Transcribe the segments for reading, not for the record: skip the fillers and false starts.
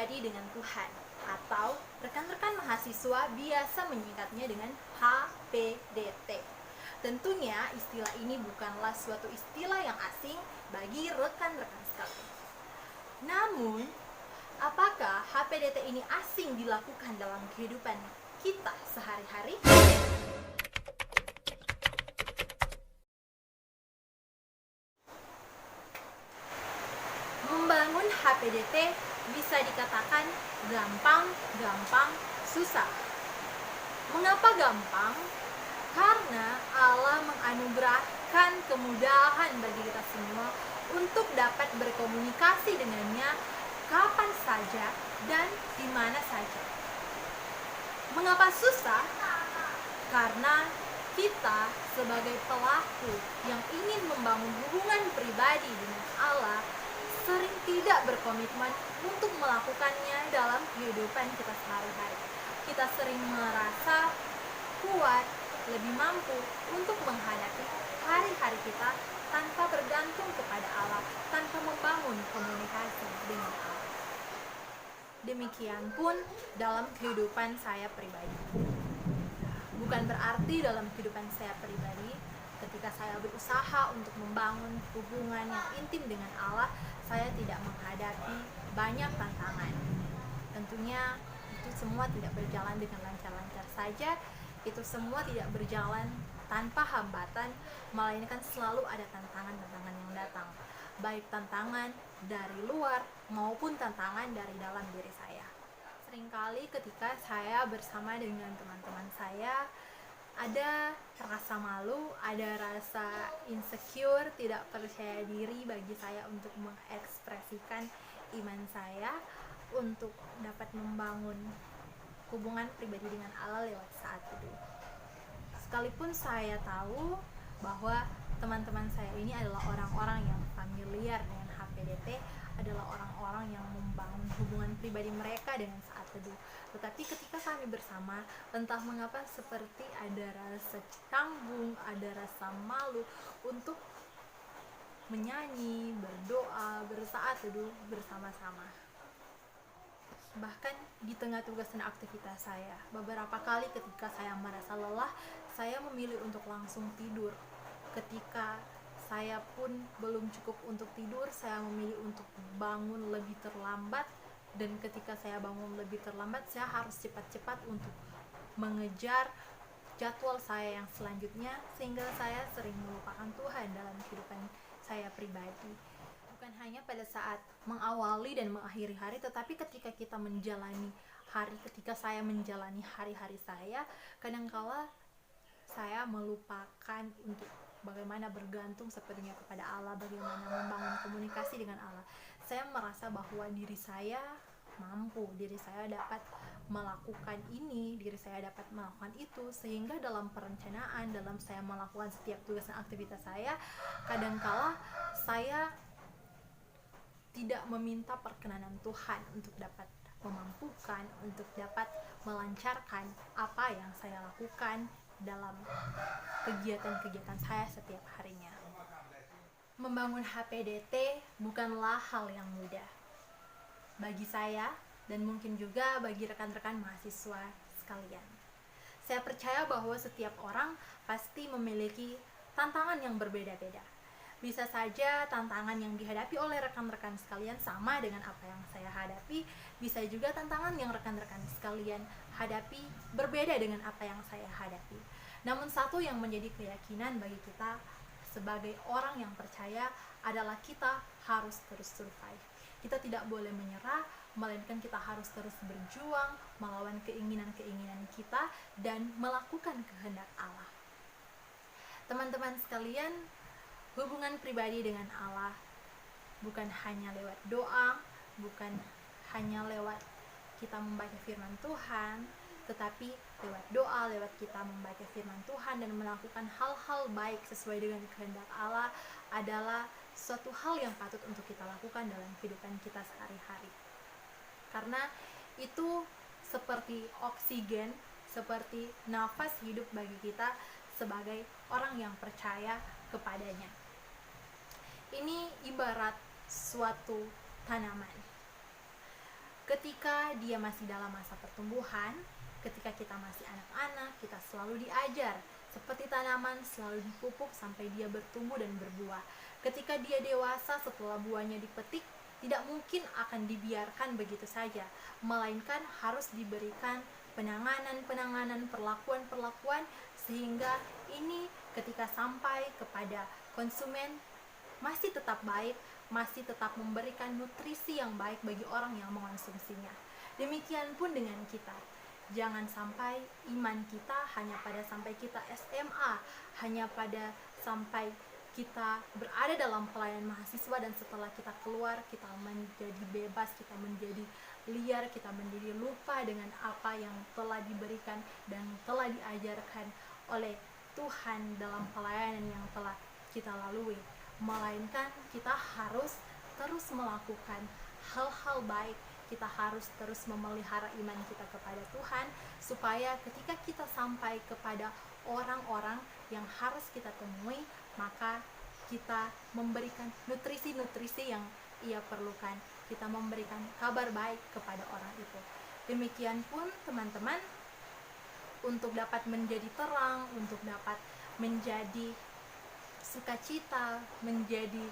pribadi dengan Tuhan, atau rekan-rekan mahasiswa biasa menyingkatnya dengan HPDT. Tentunya istilah ini bukanlah suatu istilah yang asing bagi rekan-rekan sekalian. Namun, apakah HPDT ini asing dilakukan dalam kehidupan kita sehari-hari? Membangun HPDT bisa dikatakan gampang, susah. Mengapa gampang? Karena Allah menganugerahkan kemudahan bagi kita semua untuk dapat berkomunikasi dengannya kapan saja dan di mana saja. Mengapa susah? Karena kita sebagai pelaku yang ingin membangun hubungan pribadi dengan Allah sering tidak berkomitmen untuk melakukannya dalam kehidupan kita sehari-hari. Kita sering merasa kuat, lebih mampu untuk menghadapi hari-hari kita tanpa bergantung kepada Allah, tanpa membangun komunikasi dengan Allah. Demikian pun dalam kehidupan saya pribadi. Bukan berarti dalam kehidupan saya pribadi, ketika saya berusaha untuk membangun hubungan yang intim dengan Allah, saya tidak menghadapi banyak tantangan. Tentunya itu semua tidak berjalan dengan lancar-lancar saja. Itu semua tidak berjalan tanpa hambatan, melainkan selalu ada tantangan-tantangan yang datang, baik tantangan dari luar maupun tantangan dari dalam diri saya. Seringkali ketika saya bersama dengan teman-teman saya, ada rasa malu, ada rasa insecure, tidak percaya diri bagi saya untuk mengekspresikan iman saya, untuk dapat membangun hubungan pribadi dengan Allah lewat saat teduh. Sekalipun saya tahu bahwa teman-teman saya ini adalah orang-orang yang familiar dengan HPDT, adalah orang-orang yang membangun hubungan pribadi mereka dengan saat teduh. Tetapi ketika kami bersama, entah mengapa seperti ada rasa canggung, ada rasa malu untuk menyanyi, berdoa, bersaat teduh bersama-sama. Bahkan di tengah tugas dan aktivitas saya, beberapa kali ketika saya merasa lelah, saya memilih untuk langsung tidur. Ketika saya pun belum cukup untuk tidur, saya memilih untuk bangun lebih terlambat. Dan ketika saya bangun lebih terlambat, saya harus cepat-cepat untuk mengejar jadwal saya yang selanjutnya, sehingga saya sering melupakan Tuhan dalam kehidupan saya pribadi. Bukan hanya pada saat mengawali dan mengakhiri hari, tetapi ketika kita menjalani hari, ketika saya menjalani hari-hari saya, kadangkala saya melupakan untuk bagaimana bergantung sepenuhnya kepada Allah, bagaimana membangun komunikasi dengan Allah. Saya merasa bahwa diri saya mampu, diri saya dapat melakukan ini, diri saya dapat melakukan itu, sehingga dalam perencanaan, dalam saya melakukan setiap tugas dan aktivitas saya, kadangkala saya tidak meminta perkenanan Tuhan untuk dapat memampukan, untuk dapat melancarkan apa yang saya lakukan dalam kegiatan-kegiatan saya setiap harinya. Membangun HPDT bukanlah hal yang mudah bagi saya dan mungkin juga bagi rekan-rekan mahasiswa sekalian. Saya percaya bahwa setiap orang pasti memiliki tantangan yang berbeda-beda. Bisa saja tantangan yang dihadapi oleh rekan-rekan sekalian sama dengan apa yang saya hadapi, bisa juga tantangan yang rekan-rekan sekalian hadapi berbeda dengan apa yang saya hadapi. Namun satu yang menjadi keyakinan bagi kita sebagai orang yang percaya adalah kita harus terus survive. Kita tidak boleh menyerah, melainkan kita harus terus berjuang melawan keinginan-keinginan kita dan melakukan kehendak Allah. Teman-teman sekalian, hubungan pribadi dengan Allah bukan hanya lewat doa, bukan hanya lewat kita membaca firman Tuhan, tetapi lewat doa, lewat kita membaca firman Tuhan dan melakukan hal-hal baik sesuai dengan kehendak Allah adalah suatu hal yang patut untuk kita lakukan dalam kehidupan kita sehari-hari. Karena itu seperti oksigen, seperti nafas hidup bagi kita sebagai orang yang percaya kepadanya. Ini ibarat suatu tanaman. Ketika dia masih dalam masa pertumbuhan, ketika kita masih anak-anak, kita selalu diajar seperti tanaman selalu dipupuk sampai dia bertumbuh dan berbuah. Ketika dia dewasa, setelah buahnya dipetik, tidak mungkin akan dibiarkan begitu saja, melainkan harus diberikan penanganan, perlakuan, sehingga ini ketika sampai kepada konsumen masih tetap baik, masih tetap memberikan nutrisi yang baik bagi orang yang mengonsumsinya. Demikian pun dengan kita. Jangan sampai iman kita hanya pada sampai kita SMA, hanya pada sampai kita berada dalam pelayanan mahasiswa, dan setelah kita keluar kita menjadi bebas, kita menjadi liar, kita menjadi lupa dengan apa yang telah diberikan dan telah diajarkan oleh Tuhan dalam pelayanan yang telah kita lalui. Melainkan kita harus terus melakukan hal-hal baik, kita harus terus memelihara iman kita kepada Tuhan, supaya ketika kita sampai kepada orang-orang yang harus kita temui, maka kita memberikan nutrisi-nutrisi yang ia perlukan, kita memberikan kabar baik kepada orang itu. Demikian pun teman-teman, untuk dapat menjadi terang, untuk dapat menjadi sukacita, menjadi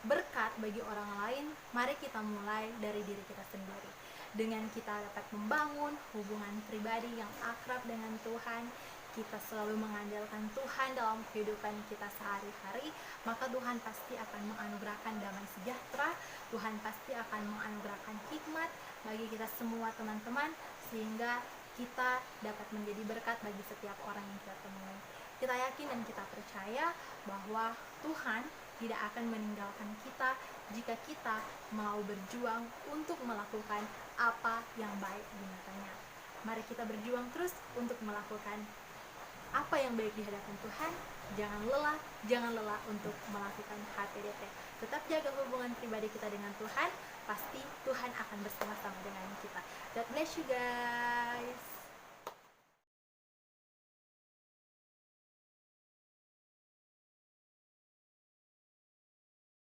berkat bagi orang lain, mari kita mulai dari diri kita sendiri. Dengan kita dapat membangun hubungan pribadi yang akrab dengan Tuhan, kita selalu mengandalkan Tuhan dalam kehidupan kita sehari-hari, maka Tuhan pasti akan menganugerahkan damai sejahtera, Tuhan pasti akan menganugerahkan hikmat bagi kita semua teman-teman, sehingga kita dapat menjadi berkat bagi setiap orang yang kita temui. Kita yakin dan kita percaya bahwa Tuhan tidak akan meninggalkan kita jika kita mau berjuang untuk melakukan apa yang baik di matanya. Mari kita berjuang terus untuk melakukan apa yang baik di hadapan Tuhan. Jangan lelah untuk melakukan HPDP. Tetap jaga hubungan pribadi kita dengan Tuhan, pasti Tuhan akan bersama-sama dengan kita. God bless you guys.